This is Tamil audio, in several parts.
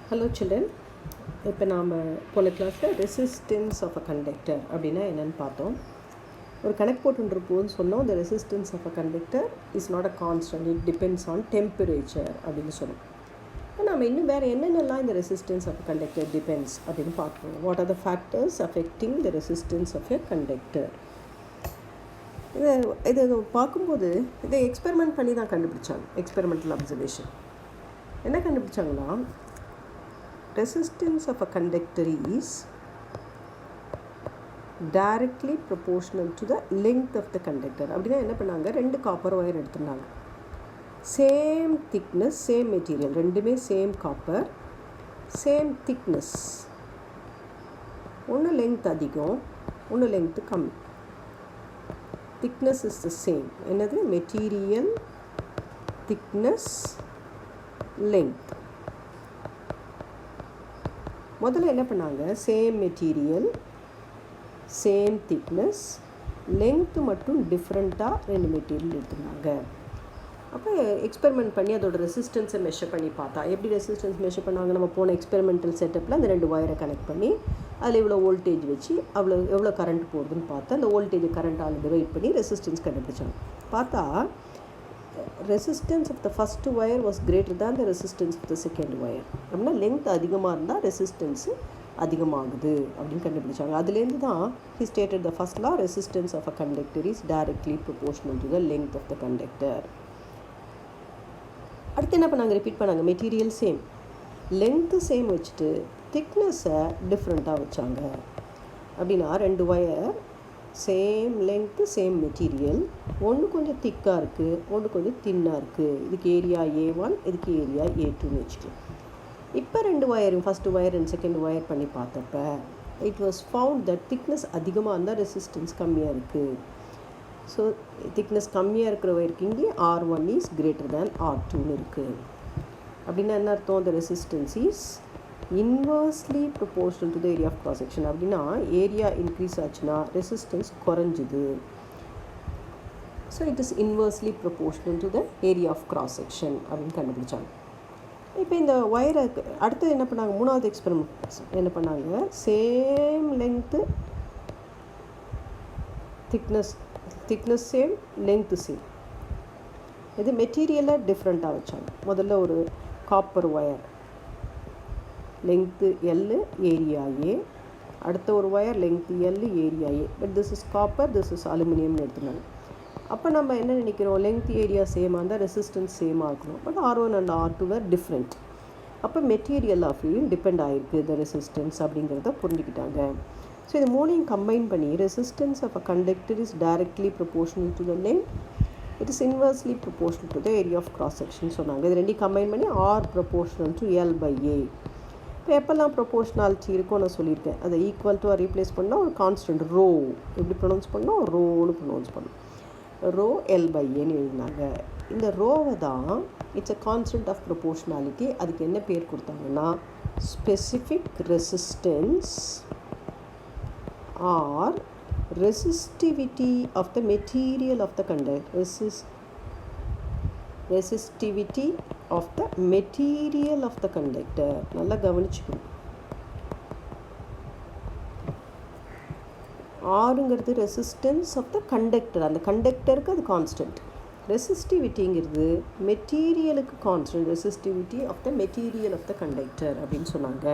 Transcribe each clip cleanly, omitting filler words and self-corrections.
ஹலோ சில்ட்ரன், இப்போ நாம் போன கிளாஸில் ரெசிஸ்டன்ஸ் ஆஃப் அ கண்டக்டர் அப்படின்னா என்னென்னு பார்த்தோம். ஒரு கணக்கு போட்டுருப்போம்னு சொன்னோம். the resistance of a conductor is not a constant, it depends on temperature அப்படின்னு சொன்னோம். இப்போ நம்ம இன்னும் வேறு என்னென்னலாம் இந்த resistance of a conductor depends அப்படின்னு பார்க்கணும். What are the factors affecting the resistance of a conductor. இதை பார்க்கும்போது இதை எக்ஸ்பெரிமெண்ட் பண்ணி தான் கண்டுபிடிச்சாங்க. எக்ஸ்பெரிமெண்டல் அப்சர்வேஷன் என்ன கண்டுபிடிச்சாங்கன்னா, resistance of a conductor is directly proportional to the length of the conductor. அப்படின்னா என்ன பண்ணாங்க, ரெண்டு காப்பர் ஒயர் எடுத்துருந்தாங்க. சேம் திக்னஸ், சேம் மெட்டீரியல், ரெண்டுமே சேம் காப்பர், சேம் திக்னஸ். ஒன்று லெங்த் அதிகம், ஒன்று லெங்த்து கம்மி. Thickness is the same. என்னது? Material, thickness, length. முதல்ல என்ன பண்ணாங்க, same material, same thickness, length மட்டும் டிஃப்ரெண்ட்டாக ரெண்டு மெட்டீரியல் எடுத்துனாங்க. அப்போ எக்ஸ்பெரிமெண்ட் பண்ணி அதோட ரெசிஸ்டன்ஸை மெஷர் பண்ணி பார்த்தா, எப்படி ரெசிஸ்டன்ஸ் மெஷர் பண்ணாங்க, நம்ம போன எக்ஸ்பெரிமெண்டல் செட்டப்பில் அந்த ரெண்டு ஒயரை கனெக்ட் பண்ணி அதில் இவ்வளோ வோல்டேஜ் வச்சு எவ்வளோ கரண்ட் போகுதுன்னு பார்த்தா, அந்த வோல்டேஜ் கரண்ட்டால் டிவைட் பண்ணி ரெசிஸ்டன்ஸ் கண்டுபிடிச்சாங்க. பார்த்தா resistance of the first wire was greater than the resistance of the second wire. அப்படின்னா லெங்த் அதிகமாக இருந்தால் ரெசிஸ்டன்ஸு அதிகமாகுது அப்படின்னு கண்டுபிடிச்சாங்க. அதுலேருந்து தான் he stated the first law, resistance of a conductor is directly proportional to the length of the conductor. அடுத்து என்ன பண்ணாங்க, ரிப்பீட் பண்ணாங்க. மெட்டீரியல் சேம், லெங்த்து சேம் வச்சுட்டு திக்னஸை டிஃப்ரெண்ட்டாக வச்சாங்க. அப்படின்னா ரெண்டு wire same length, same material, ஒன்று கொஞ்சம் திக்காக இருக்குது, ஒன்று கொஞ்சம் தின்னாக இருக்குது. இதுக்கு ஏரியா A1, இதுக்கு ஏரியா A2ன்னு வச்சுக்கலாம். இப்போ ரெண்டு ஒயரும், first wire and second wire பண்ணி பார்த்தப்ப it was found that thickness அதிகமாக இருந்தால் ரெசிஸ்டன்ஸ் கம்மியாக இருக்குது. ஸோ திக்னஸ் கம்மியாக இருக்கிற ஒயருக்கு இங்கே R1 இஸ் கிரேட்டர் தேன் R2ன்னு இருக்குது. அப்படின்னா என்ன அர்த்தம், the resistance is inversely proportional to the area of cross section. அப்படின்னா ஏரியா இன்க்ரீஸ் ஆச்சுன்னா ரெசிஸ்டன்ஸ் குறைஞ்சிது. So it is inversely proportional to the area of cross section அப்படின்னு கண்டுபிடிச்சாங்க. இப்போ இந்த ஒயரை அடுத்து என்ன பண்ணாங்க, மூணாவது எக்ஸ்பெரிமெண்ட் என்ன பண்ணாங்க, same length, thickness same, length same. இது மெட்டீரியலை டிஃப்ரெண்ட்டாக வச்சாங்க. முதல்ல ஒரு copper wire, length L, area A. அடுத்த ஒரு wire length L, area A. But this is copper, this is அலுமினியம்னு எடுத்துனாங்க. அப்போ நம்ம என்ன நினைக்கிறோம், லெங்க்த் ஏரியா சேமாக இருந்தால் ரெசிஸ்டன்ஸ் சேமாக இருக்கணும். But R1 and R2 were different. அப்போ மெட்டீரியல் ஆஃப்லையும் டிபெண்ட் ஆகிருக்கு இந்த ரெசிஸ்டன்ஸ் அப்படிங்கிறத புரிஞ்சுக்கிட்டாங்க. ஸோ இது மூணையும் கம்பைன் பண்ணி resistance of a conductor is directly proportional to the length, it is inversely proportional to the area of cross section சொன்னாங்க. இது ரெண்டையும் கம்பைன் பண்ணி R ப்ரொபோர்ஷனல் டு L/A. இப்போ எப்போல்லாம் ப்ரொபோர்ஷனாலிட்டி இருக்கும் நான் சொல்லியிருக்கேன், அதை ஈக்குவல் டு ரீப்ளேஸ் பண்ணால் ஒரு கான்ஸ்டன்ட் ரோ எப்படி ப்ரொனவுன்ஸ் பண்ணோம், ரோன்னு ப்ரொனவுன்ஸ் பண்ணோம். ரோ L/Aன்னு எழுதினாங்க. இந்த ரோவை தான் it's a constant of proportionality. அதுக்கு என்ன பேர் கொடுத்தாங்கன்னா specific resistance or resistivity of the material of the conductor. Resistivity of the material of the conductor. நல்லா கவனிச்சுக்கணும். ஆறுங்கிறது ரெசிஸ்டன்ஸ் ஆஃப் த கண்டக்டர், அந்த கண்டக்டருக்கு அது கான்ஸ்டன்ட். ரெசிஸ்டிவிட்டிங்கிறது மெட்டீரியலுக்கு constant, resistivity of the material of the conductor அப்படின்னு சொன்னாங்க.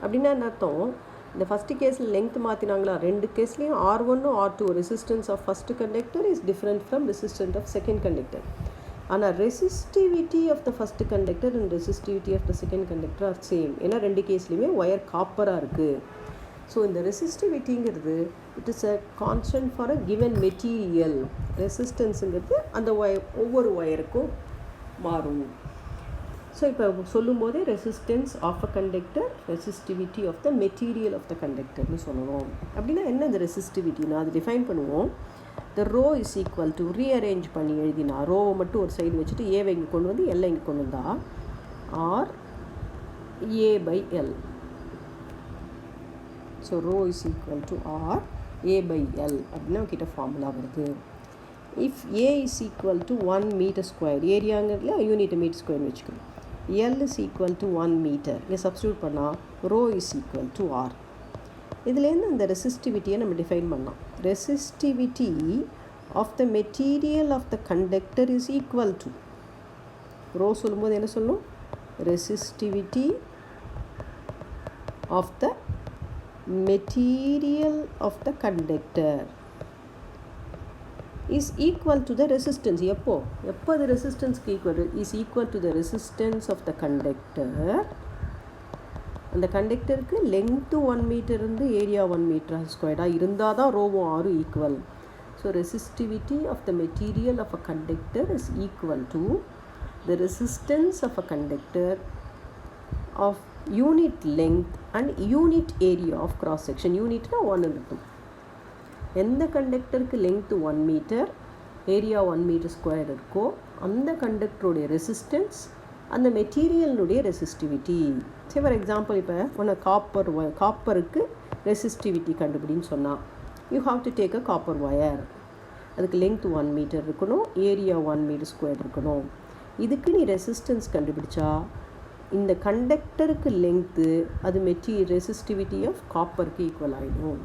அப்படின்னா என்ன அர்த்தம், இந்த ஃபஸ்ட்டு கேஸில் லெங்க்த் மாற்றினாங்களா, ரெண்டு கேஸ்லேயும் R1 R2 resistance of first conductor is different from resistant of second conductor. ஆனால் resistivity of the first conductor and resistivity of the second conductor are same. ஏன்னா ரெண்டு கேஸ்லேயுமே ஒயர் காப்பராக இருக்குது. ஸோ இந்த ரெசிஸ்டிவிட்டிங்கிறது it is a constant for a given material. ரெசிஸ்டன்ஸுங்கிறது அந்த ஒவ்வொரு ஒயருக்கும் மாறும். ஸோ இப்போ சொல்லும்போதே resistance of a conductor, resistivity of the material of the கண்டக்டர்னு சொல்லணும். அப்படின்னா என்ன இந்த ரெசிஸ்டிவிட்டினா, அது டிஃபைன் பண்ணுவோம். The rho is equal to rearrange பண்ணி எழுதினா, ரோவை மட்டும் ஒரு சைடு வச்சுட்டு ஏவை இங்கே கொண்டு வந்து எல்லை இங்கே கொண்டு வந்தால் R A/L. So rho is equal to R A/L அப்படின்னா கிட்ட ஃபார்முலா வருது. if A is equal to 1 meter square, ஏரியாங்கிறதுல யூனிட் மீட்டர் ஸ்கொயர்னு வச்சுக்கணும். L is equal to 1 meter. இங்கே substitute பண்ணால் rho is equal to R. இதுலேருந்து அந்த ரெசிஸ்டிவிட்டியை நம்ம டிஃபைன் பண்ணலாம். Resistivity of the material of the conductor is equal to rho சொல்லும்போது என்ன சொல்லணும்? Resistivity of the material of the conductor is equal to the resistance. எப்போ அது ரெசிஸ்டன்ஸ்க்கு equal is equal to the resistance of the conductor. அந்த கண்டக்டருக்கு லென்த்து 1 மீட்டர் இருந்து ஏரியா 1 மீட்டர் ஸ்கொயர்டாக இருந்தால் தான் ரோவும் ஆரும் equal. So resistivity of the material of a conductor is equal to the resistance of a conductor of unit length and unit area of cross section. யூனிட்னா 1 இருக்கும். எந்த கண்டக்டருக்கு length 1 metre area 1 metre square இருக்கோ அந்த கண்டக்டருடைய ரெசிஸ்டன்ஸ் அந்த மெட்டீரியலினுடைய ரெசிஸ்டிவிட்டி. சரி, ஃபார் எக்ஸாம்பிள் இப்போ ஒன்று காப்பருக்கு ரெசிஸ்டிவிட்டி கண்டுபிடின்னு சொன்னால் you have to take a copper wire. அதுக்கு லென்த் 1 மீட்டர் இருக்கணும், ஏரியா 1 மீட்டர் ஸ்கொயர் இருக்கணும். இதுக்கு நீ ரெசிஸ்டன்ஸ் கண்டுபிடிச்சா இந்த கண்டக்டருக்கு லென்த்து அது ரெசிஸ்டிவிட்டி ஆஃப் காப்பருக்கு ஈக்குவல் ஆகிடும்.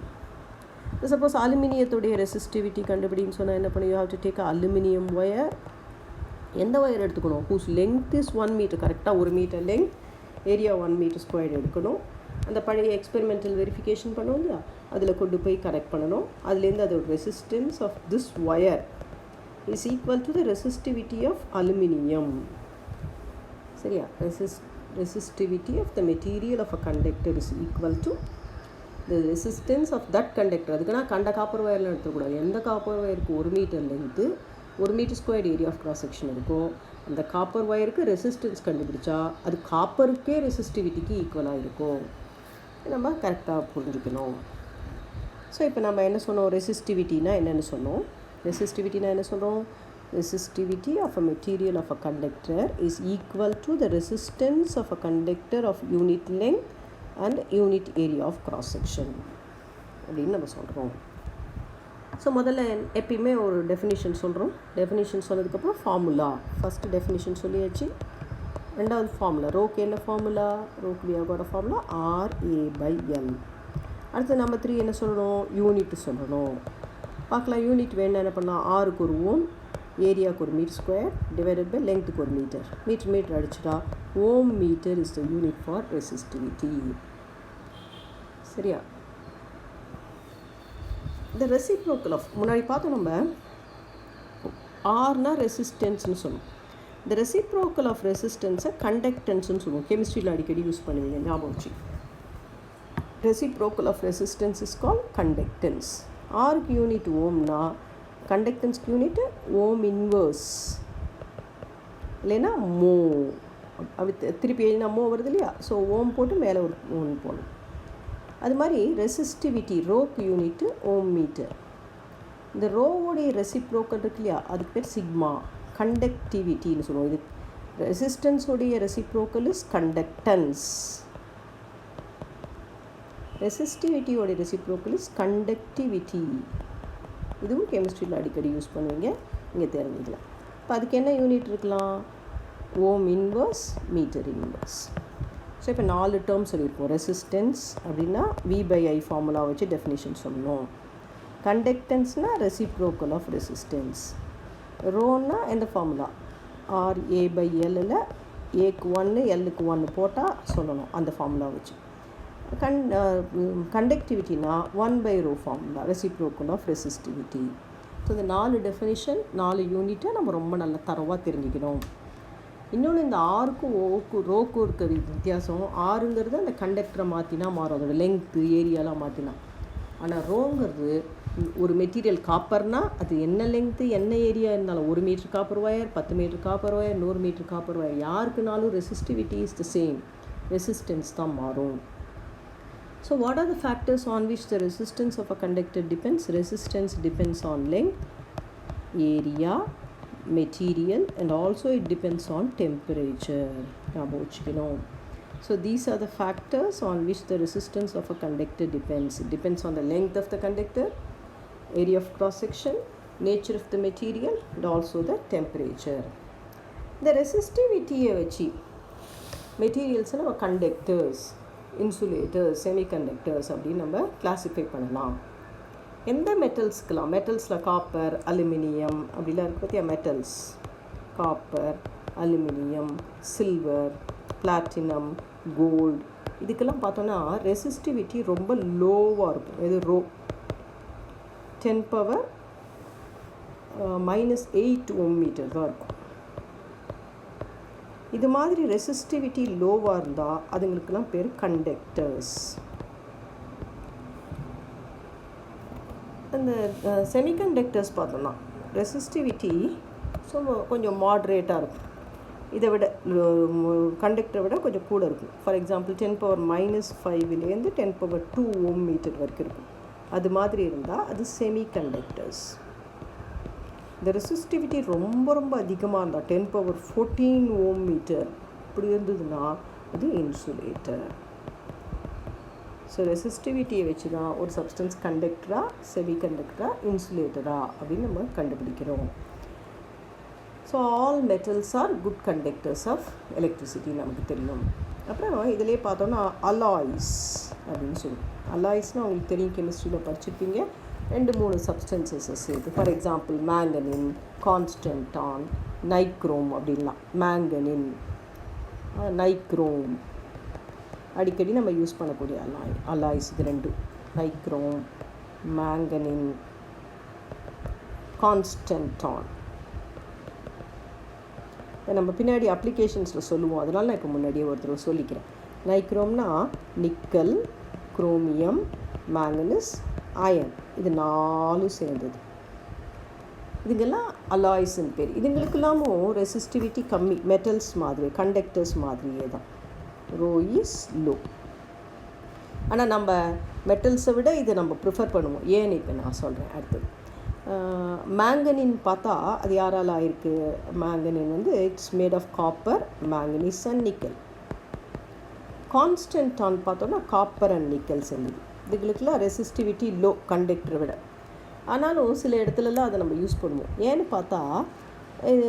சப்போஸ் அலுமினியத்துடைய ரெசிஸ்டிவிட்டி கண்டுபிடின்னு சொன்னால் என்ன பண்ணி you have to take aluminium wire. எந்த ஒயர் எடுத்துக்கணும்? ஹூஸ் லென்த் இஸ் 1 மீட்டர், கரெக்டாக 1 metre length, area 1 metre square எடுக்கணும். அந்த பழைய எக்ஸ்பெரிமெண்டல் வெரிஃபிகேஷன் பண்ணுவோம் இல்லையா, அதில் கொண்டு போய் கனெக்ட் பண்ணணும். அதுலேருந்து அதோட resistance of this wire is equal to the resistivity of aluminium. சரியா? Resistivity of the material of a conductor is equal to the resistance of that conductor. அதுக்குன்னா கண்ட காப்பர் ஒயர்லாம் எடுத்துக்கூடாது. எந்த காப்பர் ஒயருக்கு 1 metre length 1 metre square area of cross section இருக்கோ அந்த காப்பர் ஒயருக்கு ரெசிஸ்டன்ஸ் கண்டுபிடிச்சா அது காப்பருக்கே ரெசிஸ்டிவிட்டிக்கு ஈக்குவலாக இருக்கும். நம்ம கரெக்டாக புரிஞ்சுக்கணும். ஸோ இப்போ நம்ம என்ன சொன்னோம்? ரெசிஸ்டிவிட்டினா என்னென்னு சொன்னோம்? ரெசிஸ்டிவிட்டினா என்ன சொல்கிறோம்? Resistivity of a material of a conductor is equal to the resistance of a conductor of unit length and unit area of cross section அப்படின்னு நம்ம சொல்கிறோம். ஸோ முதல்ல எப்பயுமே ஒரு டெஃபினிஷன் சொல்கிறோம். டெஃபினிஷன் சொன்னதுக்கப்புறம் ஃபார்முலா. ஃபஸ்ட்டு டெஃபினிஷன் சொல்லியாச்சு. ரெண்டாவது ஃபார்முலா. ரோக்கு என்ன ஃபார்முலா? ரோக்கு வியாகோட ஃபார்முலா RA/L. அடுத்து நம்பர் 3 என்ன சொல்லணும்? யூனிட் சொல்லணும். பார்க்கலாம். யூனிட் வேணும் என்ன பண்ணலாம்? ஆருக்கு ஒரு ஓம், ஏரியாவுக்கு ஒரு மீட்டர் ஸ்கொயர் டிவைடட் பை லென்த்துக்கு ஒரு மீட்டர். மீட்டர் அடிச்சுட்டா ohm metre is the unit for resistivity. சரியா? இந்த ரெசிப்ரோக்கல் ஆஃப் முன்னாடி பார்த்தோம் நம்ம ஆர்னா ரெசிஸ்டன்ஸ்னு சொல்லுவோம். இந்த ரெசிப்ரோக்கல் ஆஃப் ரெசிஸ்டன்ஸை கண்டக்டன்ஸ்னு சொல்லுவோம். கெமிஸ்ட்ரியில் அடிக்கடி யூஸ் பண்ணுவீங்க, ஞாபகம் வச்சு. Reciprocal of resistance is call conductance. ஆருக்கு யூனிட் ஓம்னா கண்டக்டன்ஸ்க்கு யூனிட் ஓம் இன்வர்ஸ் இல்லைன்னா மோ. அப்படி திருப்பி எழுதினா மோ வருது இல்லையா? ஸோ ஓம் போட்டு மேலே ஒரு ஓம் போடணும். அது மாதிரி ரெசிஸ்டிவிட்டி ரோக்கு யூனிட்டு ஓம் மீட்டர். இந்த ரோவோடைய ரெசிப்ரோக்கல் இருக்கு இல்லையா, அதுக்கு பேர் சிக்மா. கண்டக்டிவிட்டின்னு சொல்லுவோம். இது ரெசிஸ்டன்ஸோடைய ரெசிப்ரோக்கல் இஸ் கண்டக்டன்ஸ். ரெசிஸ்டிவிட்டியோடைய ரெசிப்ரோக்கல் இஸ் கண்டக்டிவிட்டி. இதுவும் கெமிஸ்ட்ரியில் அடிக்கடி யூஸ் பண்ணுவீங்க, இங்கே தெரிஞ்சுக்கலாம். இப்போ அதுக்கு என்ன யூனிட் இருக்கலாம்? ஓம் இன்வர்ஸ், மீட்டர் இன்வர்ஸ். ஸோ இப்போ 4 டேர்ம் சொல்லியிருப்போம். ரெசிஸ்டன்ஸ் அப்படின்னா V/I ஃபார்முலா வச்சு டெஃபினிஷன் சொல்லணும். கண்டக்டன்ஸ்னால் ரெசிப்ரோக்கல் ஆஃப் ரெசிஸ்டன்ஸ். ரோன்னா எந்த ஃபார்முலா? RA/L. ஏக்கு 1 Lக்கு 1 போட்டால் சொல்லணும் அந்த ஃபார்முலா வச்சு. கண்டக்டிவிட்டினா 1/ρ formula, reciprocal of resistivity. So இந்த 4 டெஃபினிஷன் 4 யூனிட்டை நம்ம ரொம்ப நல்லா தரவாக தெரிஞ்சுக்கணும். இன்னொன்று இந்த ஆருக்கும் ரோக்கும் இருக்கிற வித்தியாசம். ஆறுங்கிறது அந்த கண்டக்டரை மாற்றினா மாறும், அதோட லெங்க்த்து ஏரியாலாம் மாற்றினா. ஆனால் ரோங்கிறது ஒரு மெட்டீரியல் காப்பர்னால் அது என்ன லெங்க்த்து என்ன ஏரியா இருந்தாலும் 1 metre copper wire, 10 metre copper wire, 100 metre copper wire, யாருக்குனாலும் resistivity is the same. Resistance தான் மாறும். So what are the factors on which the resistance of a conductor depends? Resistance depends on length, area, material, and also it depends on temperature. So these are the factors on which the resistance of a conductor depends. It depends on the length of the conductor, area of cross section, nature of the material, and also the temperature. The resistivity மெட்டீரியல்ஸை நம்ம கண்டக்டர்ஸ், இன்சுலேட்டர்ஸ், செமிகண்டக்டர்ஸ் அப்படின்னு நம்ம கிளாஸிஃபை பண்ணலாம். எந்த மெட்டல்ஸ்க்கெலாம், மெட்டல்ஸில் காப்பர், அலுமினியம் அப்படிலாம் இருக்குது பார்த்தியா, metals copper, aluminium, silver, platinum, gold, இதுக்கெல்லாம் பார்த்தோன்னா ரெசிஸ்டிவிட்டி ரொம்ப லோவாக இருக்கும். இது ரோ 10⁻⁻8 ஓம் மீட்டர் தான் இருக்கும். இது மாதிரி ரெசிஸ்டிவிட்டி லோவாக இருந்தால் அதுங்களுக்கெல்லாம் பேர் கண்டக்டர்ஸ். அந்த செமிகண்டக்டர்ஸ் பார்த்தோன்னா ரெசிஸ்டிவிட்டி கொஞ்சம் மாட்ரேட்டாக இருக்கும். இதை விட கண்டக்டரை விட கொஞ்சம் கூட இருக்கும். ஃபார் எக்ஸாம்பிள் 10⁻⁻5 10⁻2 ஓம் மீட்டர் வரைக்கும் இருக்கும். அது மாதிரி இருந்தால் அது செமிகண்டக்டர்ஸ். இந்த ரெசிஸ்டிவிட்டி ரொம்ப ரொம்ப அதிகமாக இருந்தால் 10⁻14 ஓம் மீட்டர் இப்படி இருந்ததுன்னா அது இன்சுலேட்டர். ஸோ ரெசிஸ்டிவிட்டியை வச்சு தான் ஒரு சப்ஸ்டன்ஸ் கண்டக்டரா, செமிகண்டக்டரா, இன்சுலேட்டரா அப்படின்னு நம்ம கண்டுபிடிக்கிறோம். So all metals are good conductors of electricity நமக்கு தெரியும். அப்புறம் இதிலே பார்த்தோன்னா அலாய்ஸ் அப்படின்னு சொல்லுவோம். அலாய்ஸ்னால் உங்களுக்கு தெரியும், கெமிஸ்ட்ரியில் படிச்சிருப்பீங்க. 2-3 சப்ஸ்டன்சஸ் இருக்குது. ஃபார் எக்ஸாம்பிள் மேங்கனின், கான்ஸ்டன்டான், நைக்ரோம் அப்படின்லாம். மேங்கனின், நைக்ரோம் அடிக்கடி நம்ம யூஸ் பண்ணக்கூடிய அலாய்ஸ் இது 2. நைக்ரோம், மேங்கனின், கான்ஸ்டன்டான். நம்ம பின்னாடி அப்ளிகேஷன்ஸில் சொல்லுவோம், அதனால நான் இப்போ முன்னாடியே ஒருத்தர் சொல்லிக்கிறேன். நைக்ரோம்னா நிக்கல், குரோமியம், மேங்கனீஸ், அயன், இது 4 சேர்ந்தது. இதுங்கெல்லாம் அலாய்ஸ்ன்னு பேர். இதுங்களுக்கெல்லாமும் ரெசிஸ்டிவிட்டி கம்மி, மெட்டல்ஸ் மாதிரி, கண்டக்டர்ஸ் மாதிரியே தான். Rho is low. ஆனால் நம்ம மெட்டல்ஸை விட இதை நம்ம ப்ரிஃபர் பண்ணுவோம். ஏன்னு இப்போ நான் சொல்கிறேன். அடுத்தது மேங்கனின் பார்த்தா அது யாரால் ஆயிருக்கு? Manganin it's made of copper, manganese and nickel. Constantan பார்த்தோன்னா காப்பர் அண்ட் நிக்கல் சேர்ந்தது. இதுகளுக்கெல்லாம் ரெசிஸ்டிவிட்டி லோ கண்டக்டரை விட. ஆனாலும் சில இடத்துலலாம் அதை நம்ம யூஸ் பண்ணுவோம். ஏன்னு பார்த்தா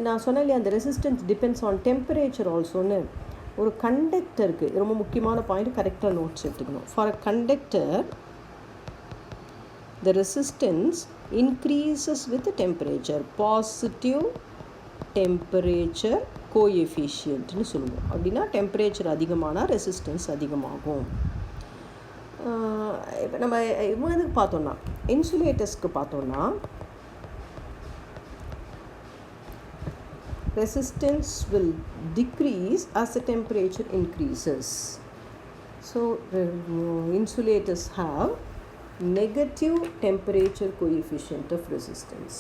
நான் சொன்னேன் இல்லையா, அந்த ரெசிஸ்டன்ஸ் டிபெண்ட்ஸ் ஆன் டெம்பரேச்சர் ஆல்சோன்னு. ஒரு கண்டக்டருக்கு ரொம்ப முக்கியமான பாயிண்ட், கரெக்டாக நோட்ஸ் எடுத்துக்கணும். For a conductor the resistance increases with the temperature. Positive temperature coefficient னு சொல்லுவோம். அப்படின்னா டெம்பரேச்சர் அதிகமானால் ரெசிஸ்டன்ஸ் அதிகமாகும். இப்போ நம்ம இதுக்கு பார்த்தோன்னா இன்சுலேட்டர்ஸ்க்கு பார்த்தோன்னா resistance will decrease as the temperature increases. So insulators have negative temperature coefficient of resistance.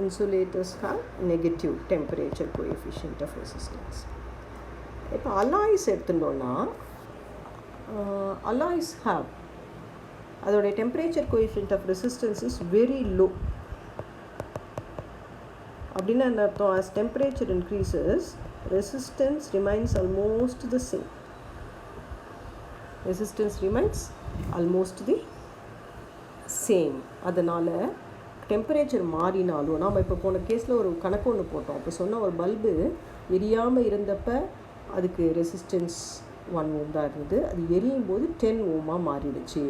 Insulators have negative temperature coefficient of resistance. இப்போ அலாய்ஸ் எடுத்துட்டோன்னா அலாய்ஸ் have அதோடைய temperature coefficient of resistance is very low. அப்படின்னா என்ன அர்த்தம்? as temperature increases resistance remains almost the same. Resistance remains almost the same. அதனால் டெம்பரேச்சர் மாறினாலும், நாம் இப்போ போன கேஸில் ஒரு கணக்கு ஒன்று போட்டோம். அப்போ சொன்ன ஒரு பல்பு எரியாமல் இருந்தப்போ அதுக்கு ரெசிஸ்டன்ஸ் 1 ஓம் தான் இருந்தது. அது எரியும் போது 10 ஓமாக மாறிடுச்சு.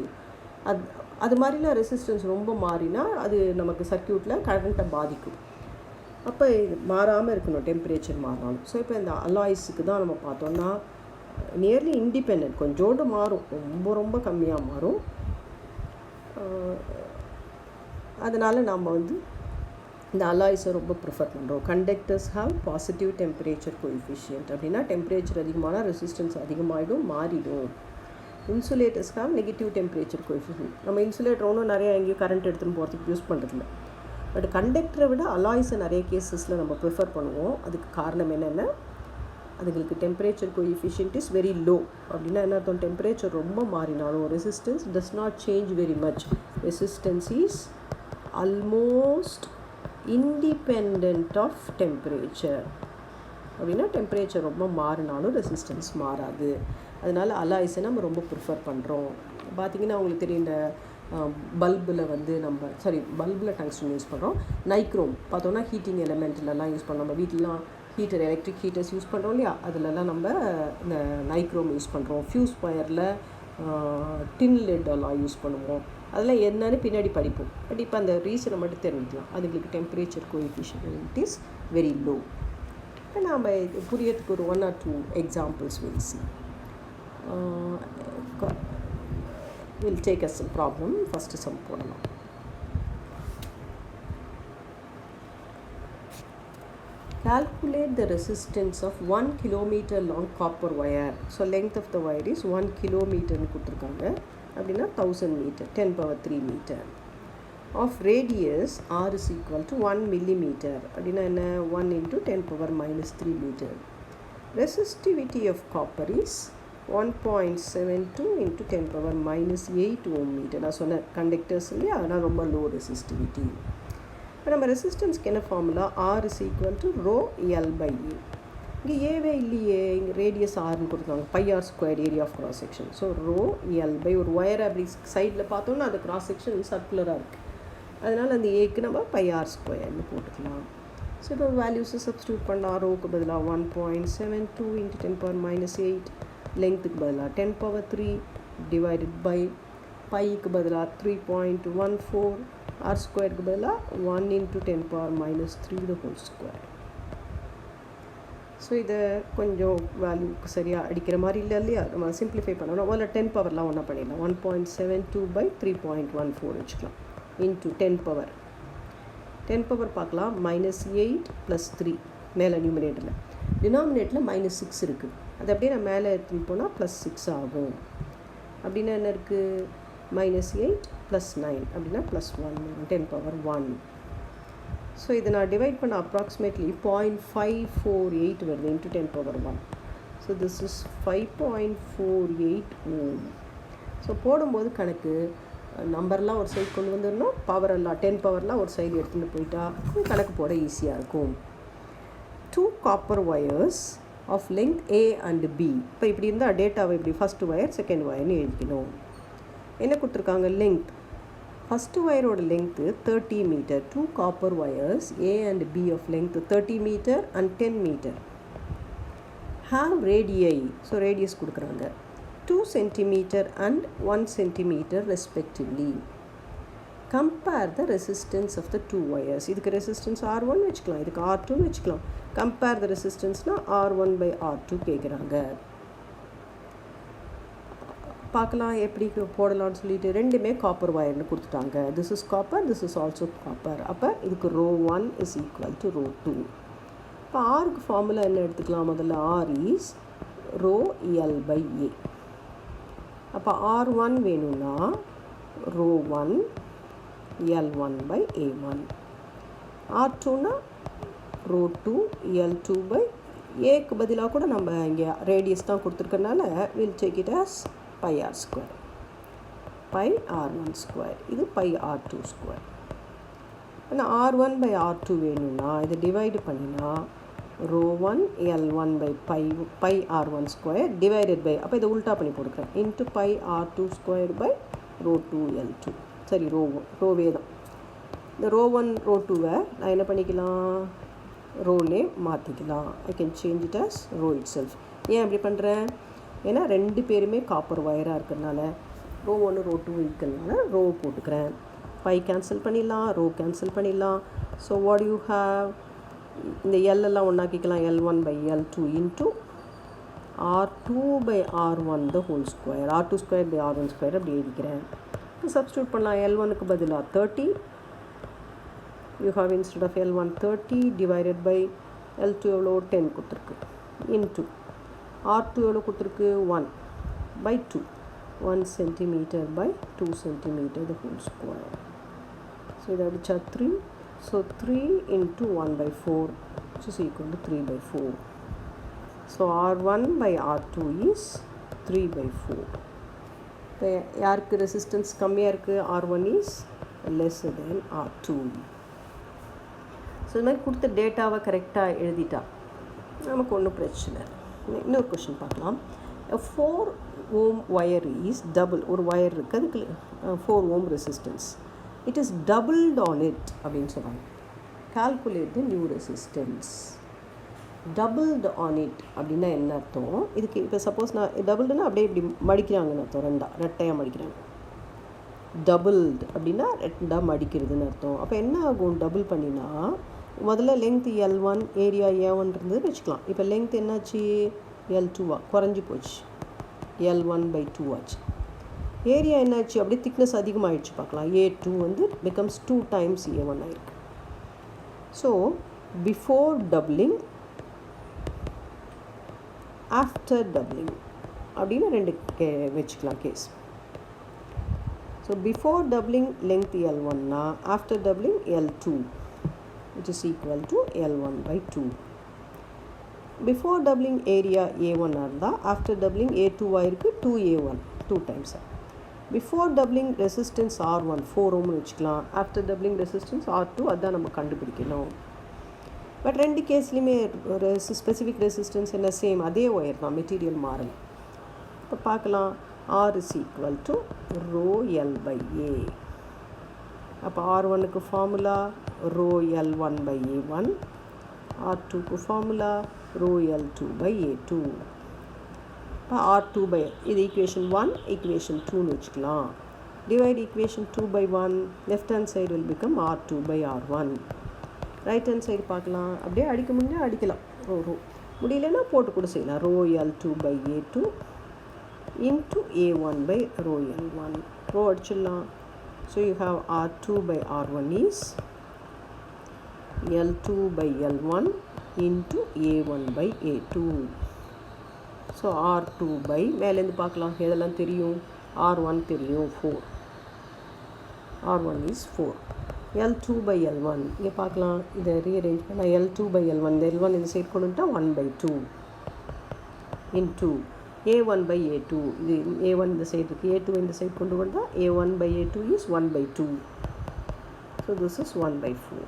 அது மாதிரிலாம் ரெசிஸ்டன்ஸ் ரொம்ப மாறினா அது நமக்கு சர்க்யூட்டில் கரண்ட்டை பாதிக்கும். அப்போ இது மாறாமல் இருக்கணும் டெம்பரேச்சர் மாறினாலும். ஸோ இப்போ இந்த அலாய்ஸுக்கு தான் நம்ம பார்த்தோன்னா நியர்லி இண்டிபெண்ட், கொஞ்சோண்டு மாறும், ரொம்ப ரொம்ப கம்மியாக மாறும். அதனால் நாம் இந்த அலாய்ஸை ரொம்ப ப்ரிஃபர் பண்ணுறோம். Conductors have positive temperature coefficient. அப்படின்னா டெம்பரேச்சர் அதிகமானால் ரெசிஸ்டன்ஸ் அதிகமாகிடும், மாறிடும். Insulators have negative temperature coefficient. நம்ம இன்சுலேட்டர் ஒன்றும் நிறையா எங்கேயும் கரண்ட் எடுத்துன்னு போகிறதுக்கு யூஸ் பண்ணுறதில்ல. பட் கண்டக்டரை விட அலாய்ஸை நிறைய கேசஸில் நம்ம ப்ரிஃபர் பண்ணுவோம். அதுக்கு காரணம் என்னென்னா அதுங்களுக்கு temperature coefficient is very low. அப்படின்னா என்ன அர்த்தம்? டெம்பரேச்சர் ரொம்ப மாறினாலும் resistance does not change very much. Resistance is almost independent of temperature. அப்படின்னா டெம்பரேச்சர் ரொம்ப மாறினாலும் ரெசிஸ்டன்ஸ் மாறாது. அதனால் அலாய்ஸை நம்ம ரொம்ப ப்ரிஃபர் பண்ணுறோம். பார்த்திங்கன்னா உங்களுக்கு தெரியும், இந்த பல்பில் வந்து பல்பில் டங்ஸ்டன் யூஸ் பண்ணுறோம். நைக்ரோம் பார்த்தோன்னா ஹீட்டிங் எலிமெண்ட்லலாம் யூஸ் பண்ணுறோம். நம்ம வீட்டிலலாம் ஹீட்டர் எலக்ட்ரிக் ஹீட்டர்ஸ் யூஸ் பண்ணுறோம் இல்லையா, அதிலலாம் நம்ம இந்த நைக்ரோம் யூஸ் பண்ணுறோம். ஃப்யூஸ் ஒயரில் டின் லெட்டெல்லாம் யூஸ் பண்ணுவோம். அதெல்லாம் என்னன்னு பின்னாடி படிப்போம். பட் இப்போ அந்த ரீசனை மட்டும் தெரிஞ்சுக்கலாம். அதுங்களுக்கு temperature coefficient is very low. இப்போ நாம் புரியறதுக்கு ஒரு 1 or 2 examples will see. We'll take as a problem. First sum போடலாம். Calculate the resistance of 1 kilometer long copper wire. So length of the wire is 1 kilometer னு கொடுத்துருக்காங்க. அப்படின்னா 1000 meter, 10 power 3 meter. Of radius r is equal to 1 millimeter. அப்படின்னா என்ன, 1 into 10 power minus 3 meter. Resistivity of copper is 1.72 into 10 power minus 8 ohm meter. நான் சொன்ன கண்டக்டர்ஸ் இல்லையா, அதனால் ரொம்ப லோ ரெசிஸ்டிவிட்டி. இப்போ நம்ம ரெசிஸ்டன்ஸ்க்கு என்ன formula, R is equal to rho L by A. இங்கே ஏவே இல்லையே, இங்கே ரேடியஸ் ஆர்னு கொடுத்துருக்காங்க, pi R square area of cross section. So rho L by ஒரு ஒயர் அப்படி சைடில் பார்த்தோம்னா அது கிராஸ் செக்ஷன் சர்க்குலராக இருக்குது, அதனால் அந்த ஏக்கு நம்ம பை ஆர் ஸ்கொயர்னு போட்டுக்கலாம். ஸோ இப்போ வேல்யூஸை சப்ஸ்டியூட் பண்ணலாம். ரோக்கு பதிலாக 1.72 into 10 power minus 8, லெங்க்த்துக்கு பதிலாக 10 power 3 டிவைடட் பை பைக்கு பதிலாக 3.14, ஆர் ஸ்கொயருக்கு பதிலாக 1 into 10 power minus 3 the whole square. So இதை கொஞ்சம் வேல்யூக்கு சரியாக அடிக்கிற மாதிரி இல்லை இல்லையா, நம்ம சிம்பிளிஃபை பண்ணணும். முதல்ல 10 பவர்லாம் ஒன்றா பண்ணிடலாம். 1.72 by 3.14 வச்சுக்கலாம் இன்ட்டு 10 பவர். 10 பவர் பார்க்கலாம், -8 + 3 மேலே நியூமினேட்டரில், டினாமினேட்டரில் -6 இருக்குது. அது அப்படியே நான் மேலே எடுத்துன்னு போனால் +6 ஆகும். அப்படின்னா என்ன இருக்குது, -8 + 9 அப்படின்னா +1, 10 power 1. ஸோ இதை நான் டிவைட் பண்ண அப்ராக்சிமேட்லி 0.548 வருது into 10 power 1. So this is 5.48 ohm. So போடும்போது கணக்கு நம்பர்லாம் ஒரு சைடு கொண்டு வந்துடணும், பவரெல்லாம் 10 பவர்லாம் ஒரு சைடு எடுத்துகிட்டு போயிட்டா கணக்கு போட ஈஸியாக இருக்கும். 2 copper wires of length A and B. இப்போ இப்படி இருந்தால் டேட்டாவை இப்படி ஃபஸ்ட்டு ஒயர் செகண்ட் ஒயர்னு எழுதிக்கணும். என்ன கொடுத்துருக்காங்க, length first ஒயரோட length 30 meter. 2 copper wires A and B of length 30 meter and 10 meter have radii, so radius கொடுக்குறாங்க 2 centimeter and 1 centimeter respectively. Compare the resistance of the 2 wires. இதுக்கு ரெசிஸ்டன்ஸ் R1 வச்சுக்கலாம், இதுக்கு R2 வச்சுக்கலாம். Compare the ரெசிஸ்டன்ஸ்னால் R1 by R2 கேட்குறாங்க. பார்க்கலாம் எப்படி போடலான்னு சொல்லிட்டு. ரெண்டுமே காப்பர் ஒயர்னு கொடுத்துட்டாங்க. This is copper, this is also copper. அப்போ இதுக்கு rho 1 is equal to rho 2. இப்போ ஆருக்கு ஃபார்முலா என்ன எடுத்துக்கலாம், முதல்ல R is rho L by A. அப்போ R1 வேணும்னா ரோ 1 L1 by A1. R2னா ரோ 2 L2 by ஏக்கு பதிலாக கூட நம்ம இங்கே ரேடியஸ் தான் கொடுத்துருக்கனால will take it as pi R square, pi R1 square, இது பை R2 ஸ்கொயர். ஆனால் R1 by R2 வேணும்னா இதை டிவைடு பண்ணினா rho 1 L1 by pi R1 square divided by, அப்போ இதை உல்ட்டா பண்ணி போட்டுக்கிறேன், into pi R2 square by rho 2 L2. சரி, ரோவே தான். இந்த ரோ 1 ரோ 2வை நான் என்ன பண்ணிக்கலாம், ரோலே மாற்றிக்கலாம். I can change it as rho itself. ஏன் அப்படி பண்ணுறேன், ஏன்னா ரெண்டு பேருமே காப்பர் ஒயராக இருக்கிறதுனால ரோ 1 ரோ 2 இருக்கிறதுனால ரோ போட்டுக்கிறேன். பை கேன்சல் பண்ணிடலாம், ரோ கேன்சல் பண்ணிடலாம். ஸோ வாட் யூ ஹாவ், இந்த எல்லாம் ஒன்றாக்கிக்கலாம், L1 by L2 into R2 by R1 the whole square, R2 square by R1 square அப்படி எழுதிக்கிறேன். சப்ஸ்டியூட் பண்ணலாம். L1க்கு பதிலாக 30, you have instead of L1 30 divided by L2 எவ்வளோ 10 கொடுத்துருக்கு, இன்ட்டு R2 எவ்வளோ கொடுத்துருக்கு 1 by 2, 1 centimeter by 2 centimeter the whole square. So இதை அடித்தா 3, so 3 into 1 by 4 which is equal to 3 by 4. So R1 by R2 is 3 by 4. இப்போ யாருக்கு ரெசிஸ்டன்ஸ் கம்மியாக இருக்குது, R1 is lesser than R2. So இது மாதிரி கொடுத்த டேட்டாவை கரெக்டாக எழுதிட்டா நமக்கு ஒன்றும் பிரச்சனை. இன்னொரு கொஷின் பார்க்கலாம். 4 ohm wire is double. ஒரு wire இருக்குது அதுக்கு 4 ohm resistance. It is doubled on it அப்படின்னு சொல்கிறாங்க. Calculate the new resistance. Doubled on it அப்படின்னா என்ன அர்த்தம்? இதுக்கு இப்போ சப்போஸ் நான் டபுள்டுனா அப்படியே இப்படி மடிக்கிறாங்கன்னு அர்த்தம், ரெட்டையாக மடிக்கிறாங்க. டபுள்டு அப்படின்னா ரெண்டாக மடிக்கிறதுன்னு அர்த்தம். அப்போ என்ன ஆகும் டபுள் பண்ணினா? முதல்ல லெங்த் L1 ஏரியா A1 இருந்தது வச்சுக்கலாம். இப்போ லெங்த் என்னாச்சு? L2 குறைஞ்சி போச்சு, L1/2 ஆச்சு. ஏரியா என்னாச்சு? அப்படியே திக்னஸ் அதிகமாகிடுச்சு. பார்க்கலாம், A2 வந்து becomes 2 times A1 ஆயிருக்கு. So before doubling, after doubling அப்படின்னு ரெண்டு வச்சுக்கலாம் case. So before doubling length L1னா after doubling L2 which is equal to L1/2. Before doubling area A1 இருந்தால் ஆஃப்டர் டபுளிங் A2 ஆயிருக்கு 2A1 2 times. Before doubling resistance R1 4 ohmனு வச்சுக்கலாம். ஆஃப்டர் டபுளிங் ரெசிஸ்டன்ஸ் R2 அதுதான் நம்ம கண்டுபிடிக்கணும். பட் ரெண்டு கேஸ்லேயுமே ஸ்பெசிஃபிக் ரெசிஸ்டன்ஸ் என்ன சேம், அதே ஒயர் தான், மெட்டீரியல் மாறலை. இப்போ பார்க்கலாம், R is equal to ρL/A. அப்போ R1க்கு ஃபார்முலா ρL1/A1, R2க்கு ஃபார்முலா ρL2/A2. இப்போ R2 இது ஈக்குவேஷன் 1, ஈக்குவேஷன் 2ன்னு வச்சுக்கலாம். Divide equation 2/1, left hand side will become R2/R1. Right hand side பார்க்கலாம், அப்படியே அடிக்க முடிஞ்சால் அடிக்கலாம், ரோ முடியலன்னா போட்டு கூட செய்யலாம். ρL2/A2 into A1/ρL1. ரோ அடிச்சிடலாம். So you have R2/R1 is L2/L1 into A1/A2. So R2 மேலேருந்து பார்க்கலாம், எதெல்லாம் தெரியும்? R1 தெரியும் 4, R1 இஸ் 4. L2/L1 இங்கே பார்க்கலாம், இதை ரீஅரேஞ்ச் பண்ணால் L2/L1, இந்த L1 இந்த சைடு கொண்டு வந்துட்டால் 1/2 into A1/A2. இது A1 இந்த சைடு இருக்குது, A2 இந்த சைடு கொண்டு வந்தால் A1/A2 is 1/2. So this is 1/4.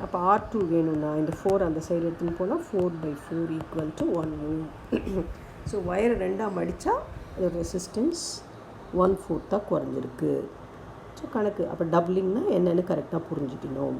அப்போ R2 வேணும்னா இந்த 4 அந்த சைடு எடுத்துன்னு போனால் 4/4 ஈக்குவல் டு 1 ohm. ஸோ ஒயரை ரெண்டாக மடித்தா அது ரெசிஸ்டன்ஸ் 1/4 குறைஞ்சிருக்கு. ஸோ கணக்கு அப்போ டபுளிங்னா என்னென்னு கரெக்டாக புரிஞ்சுக்கணும்.